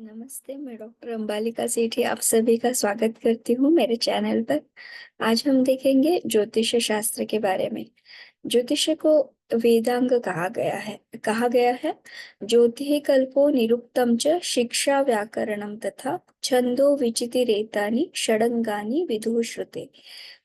नमस्ते, मैं डॉक्टर अंबालिका सेठी आप सभी का स्वागत करती हूँ मेरे चैनल पर। आज हम देखेंगे ज्योतिष शास्त्र के बारे में। ज्योतिष को वेदांग कहा गया है। ज्योतिः कल्पो निरुक्तम च शिक्षा व्याकरणम तथा छंदो विचितिरेतानि षडंगानि विदुः श्रुते।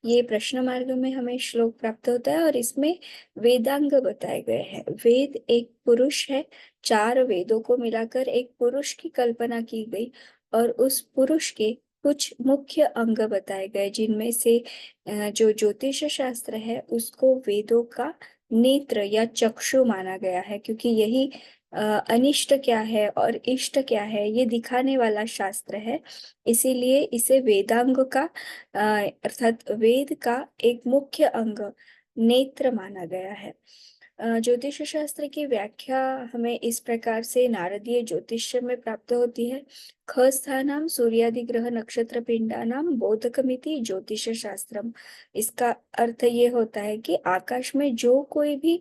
ये प्रश्न मार्ग में हमें श्लोक प्राप्त होता है और इसमें वेदांग बताए गए हैं। वेद एक पुरुष है। चार वेदों को मिलाकर एक पुरुष की कल्पना की गई और उस पुरुष के कुछ मुख्य अंग बताए गए, जिनमें से जो ज्योतिष शास्त्र है उसको वेदों का नेत्र या चक्षु माना गया है, क्योंकि यही अनिष्ट क्या है और इष्ट क्या है ये दिखाने वाला शास्त्र है। इसीलिए इसे वेदांग का अर्थात वेद का एक मुख्य अंग नेत्र माना गया है। ज्योतिष शास्त्र की व्याख्या हमें इस प्रकार से नारदीय ज्योतिष्य में प्राप्त होती है। ख स्थानाम सूर्यादि ग्रह नक्षत्र पिंडानाम बोधकमिति ज्योतिष शास्त्रम। इसका अर्थ ये होता है कि आकाश में जो कोई भी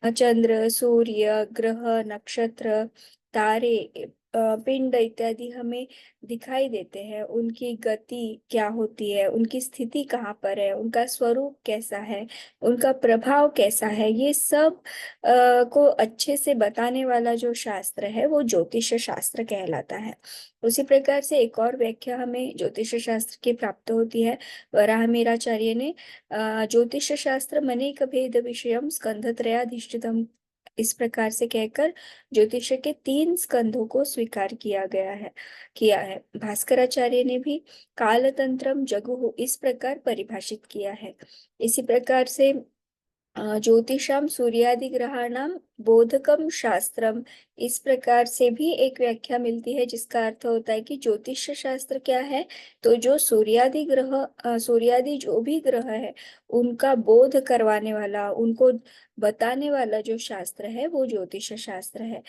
चंद्र, सूर्य, ग्रह, नक्षत्र, तारे, पिंड इत्यादि हमें दिखाई देते हैं, उनकी गति क्या होती है, उनकी स्थिति कहाँ पर है, उनका स्वरूप कैसा है, उनका प्रभाव कैसा है, ये सब को अच्छे से बताने वाला जो शास्त्र है वो ज्योतिष शास्त्र कहलाता है। उसी प्रकार से एक और व्याख्या हमें ज्योतिष शास्त्र की प्राप्त होती है। वराहमिहिराचार्य ने ज्योतिष शास्त्र मनेक भेद विषयम स्कंधत्रयाधिष्ठितम, इस प्रकार से कहकर ज्योतिष के तीन स्कंधों को स्वीकार किया है। भास्कराचार्य ने भी कालतंत्रम जगुः इस प्रकार परिभाषित किया है। इसी प्रकार से ज्योतिषाम सूर्यादि ग्रहाणाम बोधकम शास्त्रम, इस प्रकार से भी एक व्याख्या मिलती है, जिसका अर्थ होता है कि ज्योतिष शास्त्र क्या है। तो जो सूर्यादि जो भी ग्रह है उनका बोध करवाने वाला, उनको बताने वाला जो शास्त्र है वो ज्योतिष शास्त्र है।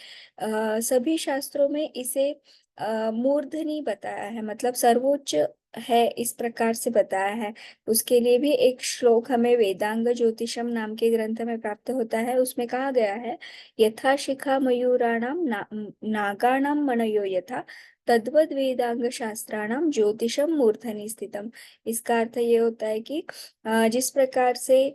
सभी शास्त्रों में इसे मूर्धनी बताया है, मतलब सर्वोच्च है, इस प्रकार से बताया है। उसके लिए भी एक श्लोक हमें वेदांग ज्योतिषम नाम के ग्रंथ में प्राप्त होता है। उसमें कहा गया है, यथा शिखा मयूराणाम नागाणाम मनयो यथा तद्वद वेदांग शास्त्राणाम ज्योतिषम मूर्धनि स्थितम। इसका अर्थ ये होता है कि जिस प्रकार से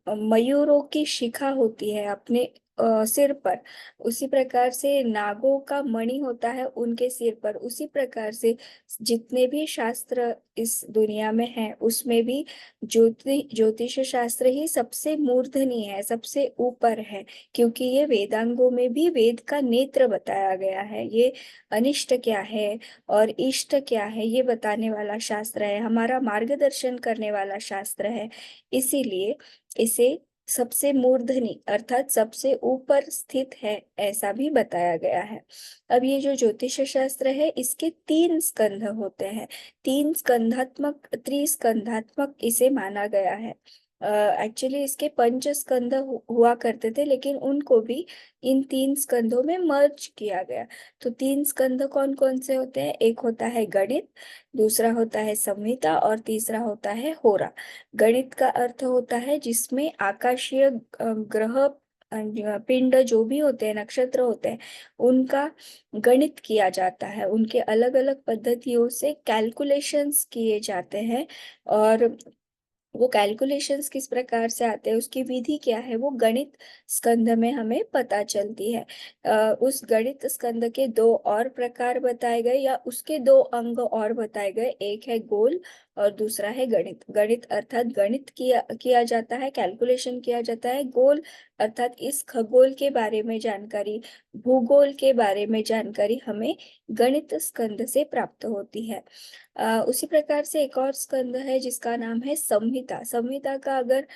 मयूरों की शिखा होती है अपने सिर पर, उसी प्रकार से नागों का मणि होता है उनके सिर पर, उसी प्रकार से जितने भी शास्त्र इस दुनिया में है उसमें भी ज्योतिष शास्त्र ही सबसे मूर्धनीय है, सबसे ऊपर है, क्योंकि ये वेदांगों में भी वेद का नेत्र बताया गया है। ये अनिष्ट क्या है और इष्ट क्या है ये बताने वाला शास्त्र है, हमारा मार्गदर्शन करने वाला शास्त्र है। इसीलिए इसे सबसे मूर्धनी अर्थात सबसे ऊपर स्थित है ऐसा भी बताया गया है। अब ये जो ज्योतिष शास्त्र है इसके तीन स्कंध होते हैं। तीन स्कंधात्मक त्रिस्कंधात्मक इसे माना गया है। एक्चुअली इसके पंच स्कंध हुआ करते थे, लेकिन उनको भी इन तीन स्कंधों में मर्ज किया गया। तो तीन स्कंध कौन कौन से होते हैं? एक होता है गणित, दूसरा होता है संहिता और तीसरा होता है होरा। गणित का अर्थ होता है जिसमें आकाशीय ग्रह पिंड जो भी होते हैं, नक्षत्र होते हैं, उनका गणित किया जाता है, उनके अलग अलग पद्धतियों से कैलकुलेशंस किए जाते हैं। और वो कैलकुलेशंस किस प्रकार से आते हैं, उसकी विधि क्या है, वो गणित स्कंध में हमें पता चलती है। उस गणित स्कंध के दो और प्रकार बताए गए या उसके दो अंग और बताए गए, एक है गोल और दूसरा है गणित। गणित अर्थात गणित किया जाता है, कैलकुलेशन किया जाता है। गोल अर्थात इस खगोल के बारे में जानकारी, भूगोल के बारे में जानकारी हमें गणित स्कंद से प्राप्त होती है। उसी प्रकार से एक और स्कंद है जिसका नाम है संहिता। संहिता का अगर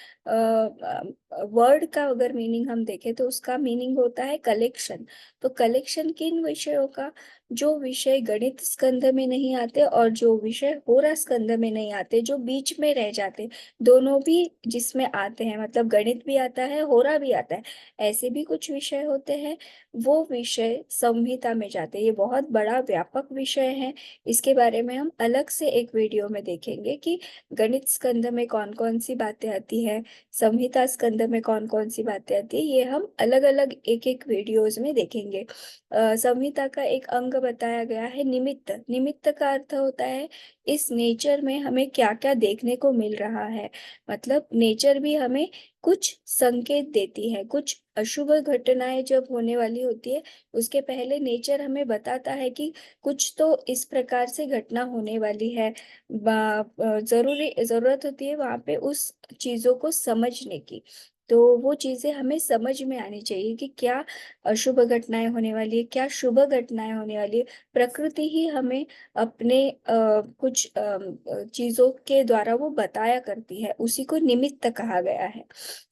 वर्ड का अगर मीनिंग हम देखें तो उसका मीनिंग होता है कलेक्शन। तो कलेक्शन किन विषयों का? जो विषय गणित स्कंद में नहीं आते और जो विषय होरा स्कंद में नहीं आते, जो बीच में रह जाते, दोनों भी जिसमें आते हैं, मतलब गणित भी आता है, होरा भी आता है, ऐसे भी कुछ विषय होते हैं, वो विषय संहिता में जाते हैं। ये बहुत बड़ा व्यापक विषय है। इसके बारे में हम अलग से एक वीडियो में देखेंगे कि गणित स्कंद में कौन कौन सी बातें आती है, संहिता स्कंद में कौन कौन सी बातें आती है, ये हम अलग अलग एक एक वीडियोज में देखेंगे। संहिता का एक अंग बताया गया है निमित्त। निमित्त का अर्थ होता है इस नेचर में हमें क्या क्या देखने को मिल रहा है, मतलब नेचर भी हमें कुछ संकेत देती है। कुछ अशुभ घटनाएं जब होने वाली होती है, उसके पहले नेचर हमें बताता है कि कुछ तो इस प्रकार से घटना होने वाली है। जरूरी जरूरत होती है वहां पे उस चीजों को समझने की। तो वो चीजें हमें समझ में आनी चाहिए कि क्या अशुभ घटनाएं होने वाली है, क्या शुभ घटनाएं होने वाली है। प्रकृति ही हमें अपने कुछ चीजों के द्वारा वो बताया करती है, उसी को निमित्त कहा गया है।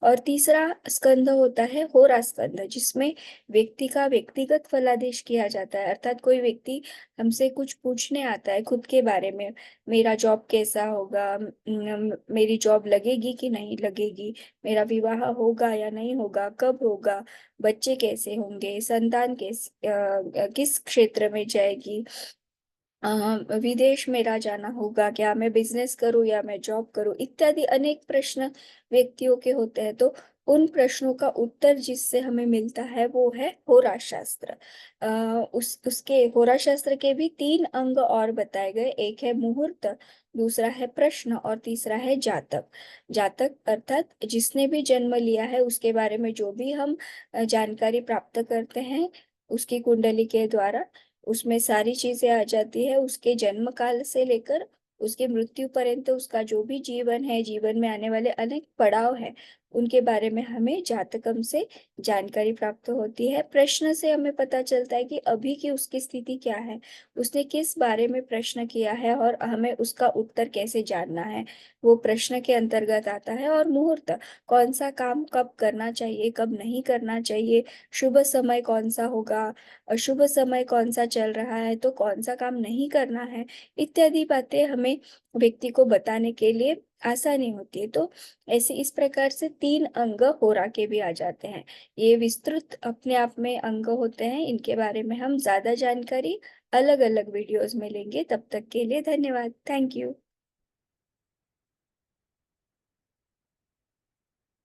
और तीसरा स्कंध होता है होरा स्कंध, जिसमें व्यक्ति का व्यक्तिगत फलादेश किया जाता है। अर्थात कोई व्यक्ति हमसे कुछ पूछने आता है खुद के बारे में, मेरा जॉब कैसा होगा, मेरी जॉब लगेगी कि नहीं लगेगी, मेरा विवाह होगा या नहीं होगा, कब होगा, बच्चे कैसे होंगे, संतान किस क्षेत्र में जाएगी, विदेश मेरा जाना होगा क्या, मैं बिजनेस करूं या मैं जॉब करूं, इत्यादि अनेक प्रश्न व्यक्तियों के होते हैं। तो उन प्रश्नों का उत्तर जिससे हमें मिलता है वो है होरा शास्त्र। उसके होरा शास्त्र के भी तीन अंग और बताए गए। एक है मुहूर्त, दूसरा है प्रश्न और तीसरा है जातक। जातक अर्थात जिसने भी जन्म लिया है उसके बारे में जो भी हम जानकारी प्राप्त करते हैं उसकी कुंडली के द्वारा, उसमें सारी चीजें आ जाती है। उसके जन्म काल से लेकर उसके मृत्यु पर्यंत उसका जो भी जीवन है, जीवन में आने वाले अनेक पड़ाव हैं, उनके बारे में हमें जातकम से जानकारी प्राप्त होती है। प्रश्न से हमें पता चलता है कि अभी की उसकी स्थिति क्या है, उसने किस बारे में प्रश्न किया है और हमें उसका उत्तर कैसे जानना है, वो प्रश्न के अंतर्गत आता है। और मुहूर्त, कौन सा काम कब करना चाहिए, कब नहीं करना चाहिए, शुभ समय कौन सा होगा, अशुभ समय कौन सा चल रहा है, तो कौन सा काम नहीं करना है, इत्यादि बातें हमें व्यक्ति को बताने के लिए आसानी होती है। तो ऐसे इस प्रकार से तीन अंग होरा के भी आ जाते हैं। ये विस्तृत अपने आप में अंग होते हैं, इनके बारे में हम ज्यादा जानकारी अलग अलग वीडियोस में लेंगे। तब तक के लिए धन्यवाद। Thank you.